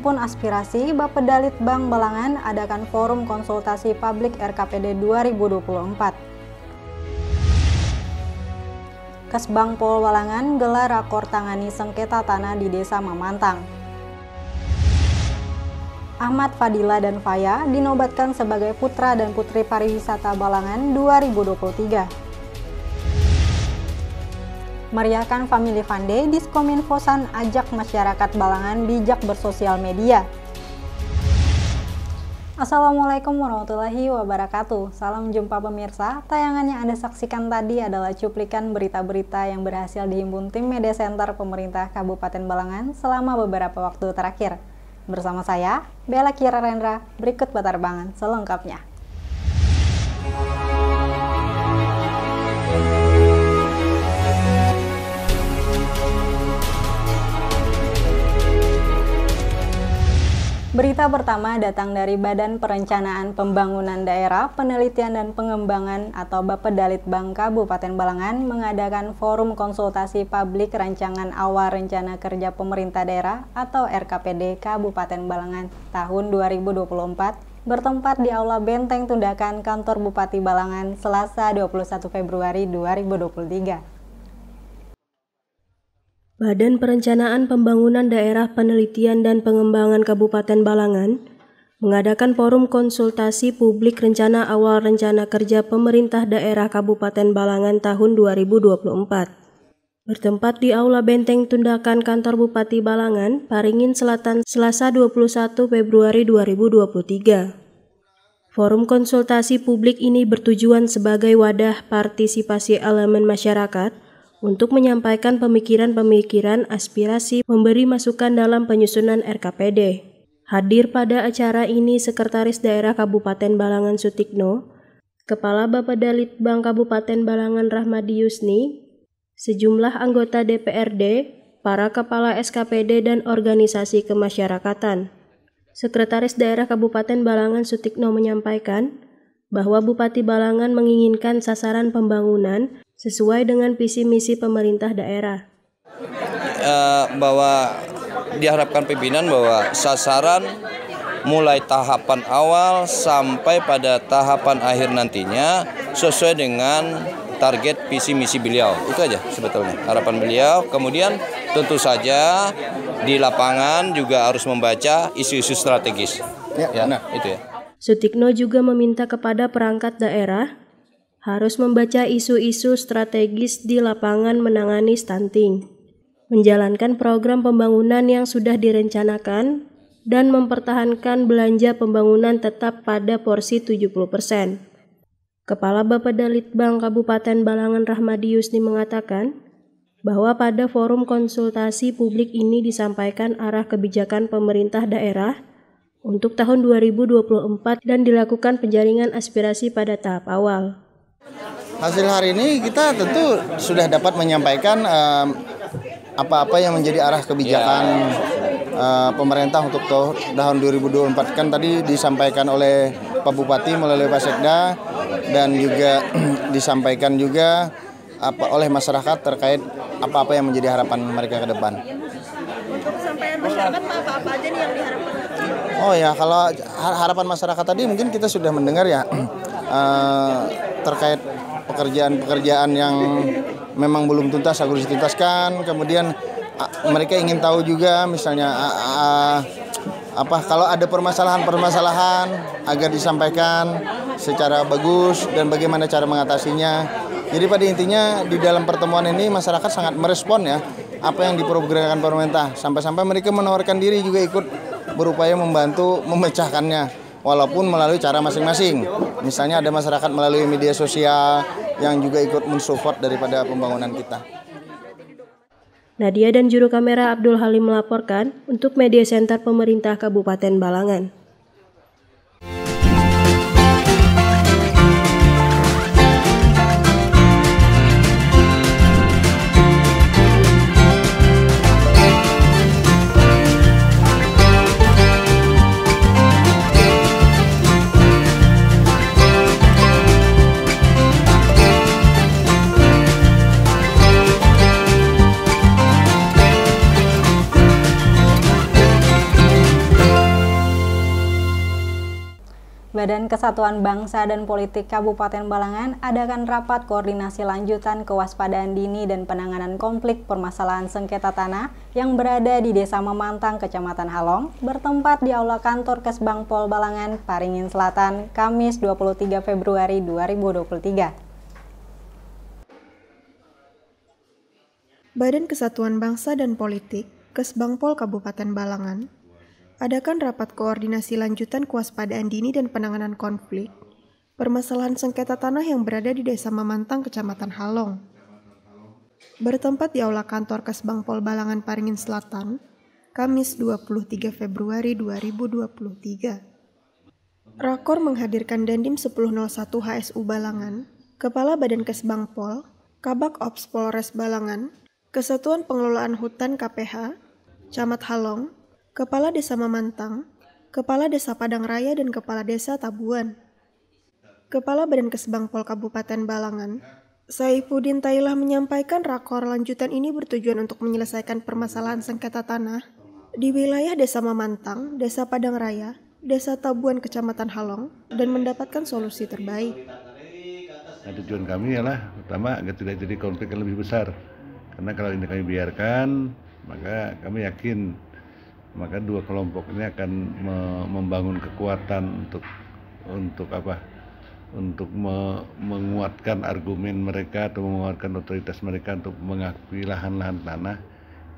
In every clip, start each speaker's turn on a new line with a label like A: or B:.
A: Menghimpun aspirasi, Bapeda Litbang Balangan adakan forum konsultasi publik RKPD 2024. Kesbang Pol Balangan gelar rakor tangani sengketa tanah di Desa Mamantang. Ahmad Fadila dan Faya dinobatkan sebagai Putra dan Putri Pariwisata Balangan 2023. Meriahkan Family Fun Day, Diskominfosan ajak masyarakat Balangan bijak bersosial media. Assalamualaikum warahmatullahi wabarakatuh. Salam jumpa pemirsa. Tayangan yang Anda saksikan tadi adalah cuplikan berita-berita yang berhasil dihimpun tim Media Center Pemerintah Kabupaten Balangan selama beberapa waktu terakhir. Bersama saya, Bella Kira Rendra, berikut penerbangan selengkapnya. Berita pertama datang dari Badan Perencanaan Pembangunan Daerah, Penelitian dan Pengembangan atau Bapeda Litbang Kabupaten Balangan mengadakan forum konsultasi publik rancangan awal rencana kerja pemerintah daerah atau RKPD Kabupaten Balangan tahun 2024 bertempat di Aula Benteng Tundakan Kantor Bupati Balangan Selasa 21 Februari 2023.
B: Badan Perencanaan Pembangunan Daerah Penelitian dan Pengembangan Kabupaten Balangan mengadakan forum konsultasi publik rencana awal rencana kerja pemerintah daerah Kabupaten Balangan tahun 2024. Bertempat di Aula Benteng Tundakan Kantor Bupati Balangan, Paringin Selatan, Selasa 21 Februari 2023. Forum konsultasi publik ini bertujuan sebagai wadah partisipasi elemen masyarakat untuk menyampaikan pemikiran-pemikiran, aspirasi, memberi masukan dalam penyusunan RKPD. Hadir pada acara ini Sekretaris Daerah Kabupaten Balangan Sutikno, Kepala Bapeda Litbang Kabupaten Balangan Rahmadi Yusni, sejumlah anggota DPRD, para kepala SKPD dan organisasi kemasyarakatan. Sekretaris Daerah Kabupaten Balangan Sutikno menyampaikan bahwa Bupati Balangan menginginkan sasaran pembangunan sesuai dengan visi misi pemerintah daerah.
C: Bahwa diharapkan pimpinan bahwa sasaran mulai tahapan awal sampai pada tahapan akhir nantinya sesuai dengan target visi misi beliau. Itu aja sebetulnya harapan beliau. Kemudian tentu saja di lapangan juga harus membaca isu-isu strategis. Itu ya.
B: Sutikno juga meminta kepada perangkat daerah harus membaca isu-isu strategis di lapangan menangani stunting, menjalankan program pembangunan yang sudah direncanakan, dan mempertahankan belanja pembangunan tetap pada porsi 70%. Kepala Bapeda Litbang Kabupaten Balangan Rahmadi Yusni mengatakan bahwa pada forum konsultasi publik ini disampaikan arah kebijakan pemerintah daerah untuk tahun 2024 dan dilakukan penjaringan aspirasi pada tahap awal.
D: Hasil hari ini kita tentu sudah dapat menyampaikan apa-apa yang menjadi arah kebijakan pemerintah untuk tahun 2024. Kan tadi disampaikan oleh Pak Bupati melalui Pak Sekda dan juga disampaikan juga oleh masyarakat terkait apa-apa yang menjadi harapan mereka ke depan.
E: Untuk kesampaian masyarakat apa aja nih yang diharapkan?
D: Oh ya, kalau harapan masyarakat tadi mungkin kita sudah mendengar ya terkait pekerjaan-pekerjaan yang memang belum tuntas harus dituntaskan. Kemudian mereka ingin tahu juga misalnya kalau ada permasalahan-permasalahan agar disampaikan secara bagus dan bagaimana cara mengatasinya. Jadi pada intinya di dalam pertemuan ini masyarakat sangat merespon ya apa yang diprogramkan pemerintah. Sampai-sampai mereka menawarkan diri juga ikut berupaya membantu memecahkannya. Walaupun melalui cara masing-masing. Misalnya ada masyarakat melalui media sosial yang juga ikut mensupport daripada pembangunan kita.
B: Nadia dan juru kamera Abdul Halim melaporkan untuk Media Center Pemerintah Kabupaten Balangan.
A: Badan Kesatuan Bangsa dan Politik Kabupaten Balangan adakan rapat koordinasi lanjutan kewaspadaan dini dan penanganan konflik permasalahan sengketa tanah yang berada di Desa Memantang, Kecamatan Halong, bertempat di Aula Kantor Kesbangpol Balangan, Paringin Selatan, Kamis 23 Februari 2023.
F: Badan Kesatuan Bangsa dan Politik Kesbangpol Kabupaten Balangan adakan rapat koordinasi lanjutan kewaspadaan dini dan penanganan konflik permasalahan sengketa tanah yang berada di Desa Memantang, Kecamatan Halong. Bertempat di Aula Kantor Kesbangpol Balangan, Paringin Selatan, Kamis 23 Februari 2023. Rakor menghadirkan Dandim 1001 HSU Balangan, Kepala Badan Kesbangpol, Kabak Ops Polres Balangan, Kesatuan Pengelolaan Hutan KPH, Camat Halong, Kepala Desa Memantang, Kepala Desa Padang Raya dan Kepala Desa Tabuan. Kepala Badan Kesbangpol Kabupaten Balangan, Saifuddin Tailah menyampaikan rakor lanjutan ini bertujuan untuk menyelesaikan permasalahan sengketa tanah di wilayah Desa Memantang, Desa Padang Raya, Desa Tabuan, Kecamatan Halong, dan mendapatkan solusi terbaik.
G: Nah, tujuan kami ialah pertama agar tidak jadi konflik yang lebih besar. Karena kalau ini kami biarkan, maka kami yakin maka dua kelompok ini akan membangun kekuatan untuk menguatkan argumen mereka atau menguatkan otoritas mereka untuk mengakui lahan-lahan tanah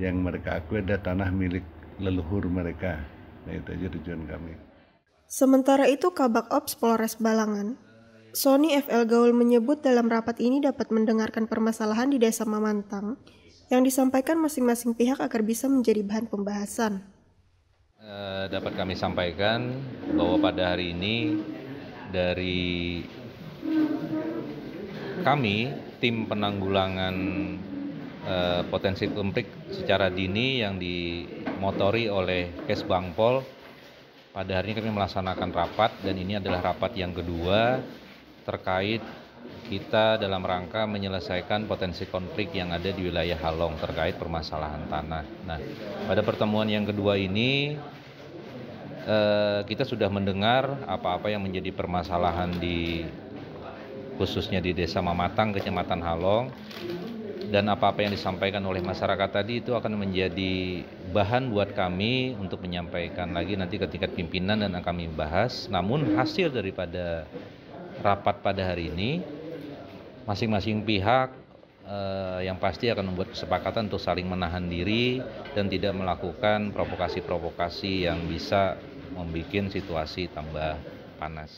G: yang mereka akui adalah tanah milik leluhur mereka. Nah, itu aja tujuan kami.
F: Sementara itu, Kabak Ops Polres Balangan, Sony FL Gaul menyebut dalam rapat ini dapat mendengarkan permasalahan di Desa Memantang yang disampaikan masing-masing pihak agar bisa menjadi bahan pembahasan.
H: Dapat kami sampaikan bahwa pada hari ini dari kami tim penanggulangan potensi konflik secara dini yang dimotori oleh Kesbangpol, pada hari ini kami melaksanakan rapat dan ini adalah rapat yang kedua terkait kita dalam rangka menyelesaikan potensi konflik yang ada di wilayah Halong terkait permasalahan tanah. Nah, pada pertemuan yang kedua ini kita sudah mendengar apa-apa yang menjadi permasalahan khususnya di Desa Memantang, Kecamatan Halong, dan apa-apa yang disampaikan oleh masyarakat tadi itu akan menjadi bahan buat kami untuk menyampaikan lagi nanti ke tingkat pimpinan dan akan kami bahas. Namun hasil daripada rapat pada hari ini, masing-masing pihak yang pasti akan membuat kesepakatan untuk saling menahan diri dan tidak melakukan provokasi-provokasi yang bisa membuat situasi tambah panas.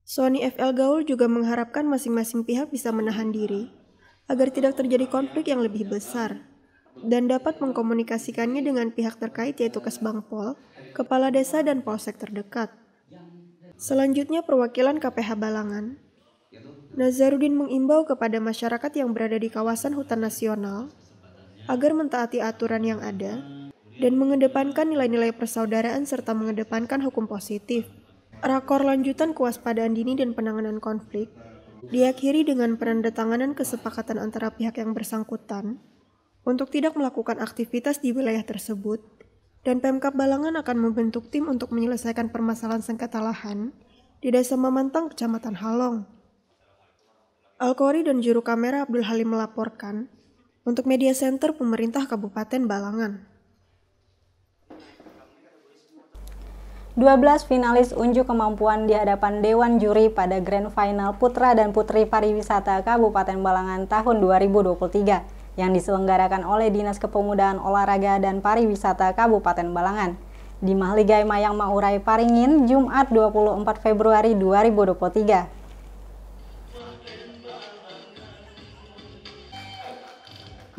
F: Sony FL Gaul juga mengharapkan masing-masing pihak bisa menahan diri agar tidak terjadi konflik yang lebih besar dan dapat mengkomunikasikannya dengan pihak terkait yaitu Kesbangpol, Kepala Desa dan Polsek terdekat. Selanjutnya perwakilan KPH Balangan, Nazaruddin mengimbau kepada masyarakat yang berada di kawasan hutan nasional agar mentaati aturan yang ada dan mengedepankan nilai-nilai persaudaraan serta mengedepankan hukum positif. Rakor lanjutan kewaspadaan dini dan penanganan konflik diakhiri dengan penandatanganan kesepakatan antara pihak yang bersangkutan untuk tidak melakukan aktivitas di wilayah tersebut, dan Pemkab Balangan akan membentuk tim untuk menyelesaikan permasalahan sengketa lahan di Desa Memantang, Kecamatan Halong. Alkori dan juru kamera Abdul Halim melaporkan untuk Media Center Pemerintah Kabupaten Balangan.
A: 12 finalis unjuk kemampuan di hadapan Dewan Juri pada Grand Final Putra dan Putri Pariwisata Kabupaten Balangan tahun 2023 yang diselenggarakan oleh Dinas Kepemudaan Olahraga dan Pariwisata Kabupaten Balangan di Mahligai Mayang Maurai Paringin, Jumat 24 Februari 2023.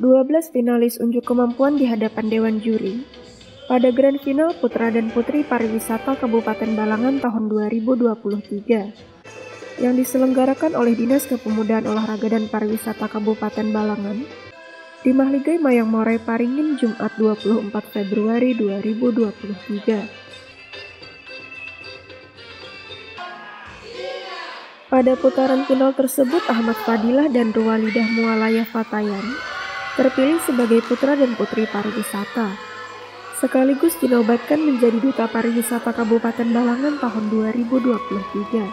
F: "12 finalis unjuk kemampuan di hadapan Dewan Juri pada Grand Final Putra dan Putri Pariwisata Kabupaten Balangan tahun 2023 yang diselenggarakan oleh Dinas Kepemudaan Olahraga dan Pariwisata Kabupaten Balangan di Mahligai Mayang Maurai Paringin, Jumat 24 Februari 2023. Pada putaran final tersebut, Ahmad Fadilah dan Ruwalidah Mualaya Fatayan terpilih sebagai putra dan putri pariwisata. sekaligus dinobatkan menjadi Duta Pariwisata Kabupaten Balangan tahun 2023.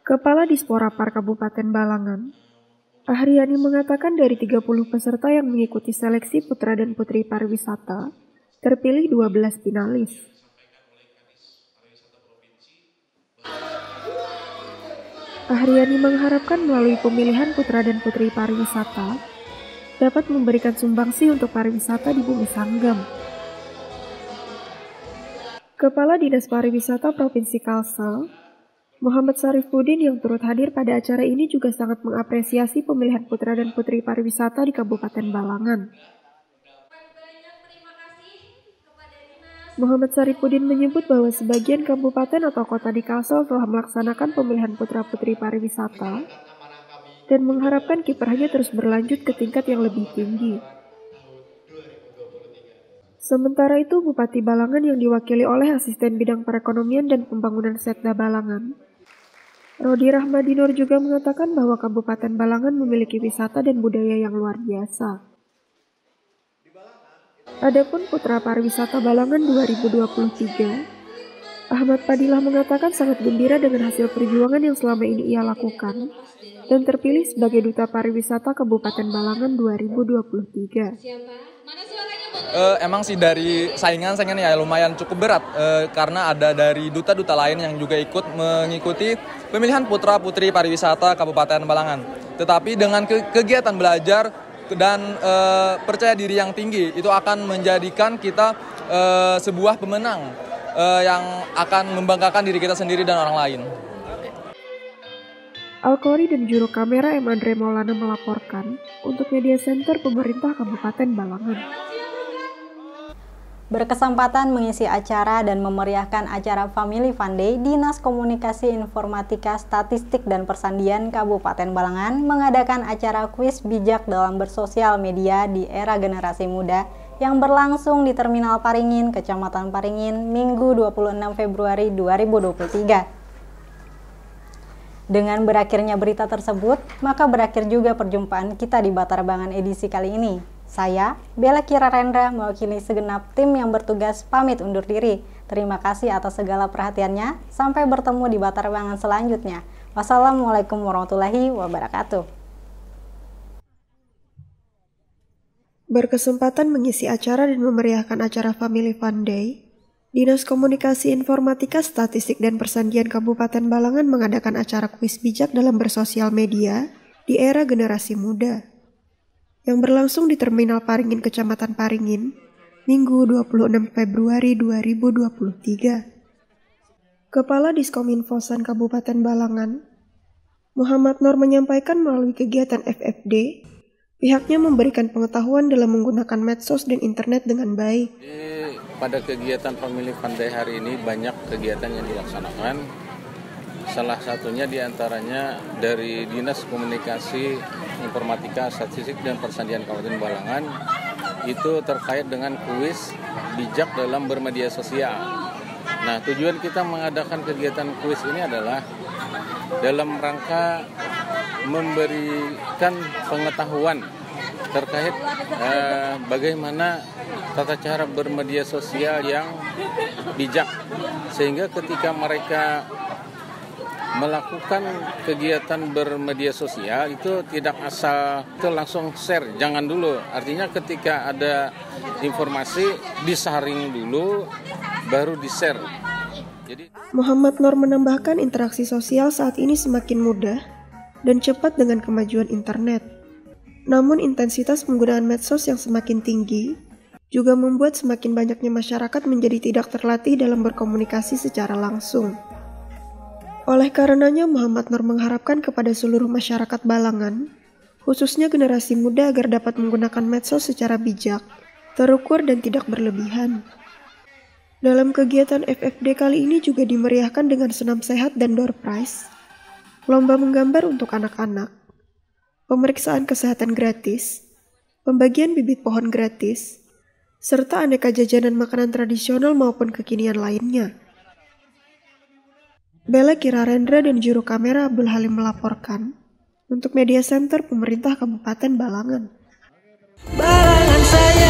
F: Kepala Disporapar Kabupaten Balangan, Ahriani mengatakan dari 30 peserta yang mengikuti seleksi putra dan putri pariwisata, terpilih 12 finalis. Ahriani mengharapkan melalui pemilihan putra dan putri pariwisata dapat memberikan sumbangsi untuk pariwisata di Bumi Sanggam. Kepala Dinas Pariwisata Provinsi Kalsel, Muhammad Syarifuddin yang turut hadir pada acara ini juga sangat mengapresiasi pemilihan putra dan putri pariwisata di Kabupaten Balangan. Muhammad Syarifuddin menyebut bahwa sebagian kabupaten atau kota di Kalsel telah melaksanakan pemilihan putra-putri pariwisata dan mengharapkan kiprahnya terus berlanjut ke tingkat yang lebih tinggi. Sementara itu, Bupati Balangan yang diwakili oleh Asisten Bidang Perekonomian dan Pembangunan Setda Balangan, Rodi Rahmadinur juga mengatakan bahwa Kabupaten Balangan memiliki wisata dan budaya yang luar biasa. Adapun Putra Pariwisata Balangan 2023, Ahmad Padilah mengatakan sangat gembira dengan hasil perjuangan yang selama ini ia lakukan dan terpilih sebagai Duta Pariwisata Kabupaten Balangan 2023.
I: Emang sih dari saingan ya lumayan cukup berat karena ada dari duta-duta lain yang juga ikut mengikuti pemilihan putra-putri pariwisata Kabupaten Balangan. Tetapi dengan kegiatan belajar dan percaya diri yang tinggi itu akan menjadikan kita sebuah pemenang yang akan membanggakan diri kita sendiri dan orang lain.
F: Alkori dan juru kamera M. Andre Maulana melaporkan untuk Media Center Pemerintah Kabupaten Balangan.
A: Berkesempatan mengisi acara dan memeriahkan acara Family Fun Day, Dinas Komunikasi Informatika Statistik dan Persandian Kabupaten Balangan mengadakan acara kuis bijak dalam bersosial media di era generasi muda yang berlangsung di Terminal Paringin, Kecamatan Paringin, Minggu 26 Februari 2023. Dengan berakhirnya berita tersebut, maka berakhir juga perjumpaan kita di Batarbangan edisi kali ini. Saya, Bella Kira Rendra, mewakili segenap tim yang bertugas pamit undur diri. Terima kasih atas segala perhatiannya. Sampai bertemu di Batarbangan selanjutnya. Wassalamualaikum warahmatullahi wabarakatuh.
F: Berkesempatan mengisi acara dan memeriahkan acara Family Fun Day, Dinas Komunikasi Informatika Statistik dan Persandian Kabupaten Balangan mengadakan acara kuis bijak dalam bersosial media di era generasi muda yang berlangsung di Terminal Paringin, Kecamatan Paringin, Minggu 26 Februari 2023. Kepala Diskominfosan Kabupaten Balangan, Muhammad Nur menyampaikan melalui kegiatan FFD, pihaknya memberikan pengetahuan dalam menggunakan medsos dan internet dengan baik.
J: Pada kegiatan Family Fun Day hari ini banyak kegiatan yang dilaksanakan. Salah satunya diantaranya dari Dinas Komunikasi Informatika Statistik dan Persandian Kabupaten Balangan itu terkait dengan kuis bijak dalam bermedia sosial. Nah, tujuan kita mengadakan kegiatan kuis ini adalah dalam rangka memberikan pengetahuan terkait bagaimana tata cara bermedia sosial yang bijak, sehingga ketika mereka melakukan kegiatan bermedia sosial itu tidak asal itu langsung share, jangan dulu. Artinya ketika ada informasi disaring dulu baru di-share. Jadi
F: Muhammad Nur menambahkan interaksi sosial saat ini semakin mudah dan cepat dengan kemajuan internet. Namun intensitas penggunaan medsos yang semakin tinggi juga membuat semakin banyaknya masyarakat menjadi tidak terlatih dalam berkomunikasi secara langsung. Oleh karenanya, Muhammad Nur mengharapkan kepada seluruh masyarakat Balangan, khususnya generasi muda agar dapat menggunakan medsos secara bijak, terukur dan tidak berlebihan. Dalam kegiatan FFD kali ini juga dimeriahkan dengan senam sehat dan door prize, lomba menggambar untuk anak-anak, pemeriksaan kesehatan gratis, pembagian bibit pohon gratis, serta aneka jajanan makanan tradisional maupun kekinian lainnya. Bella Kira Rendra dan juru kamera Abdul Halim melaporkan untuk Media Center Pemerintah Kabupaten Balangan.
K: Balangan saya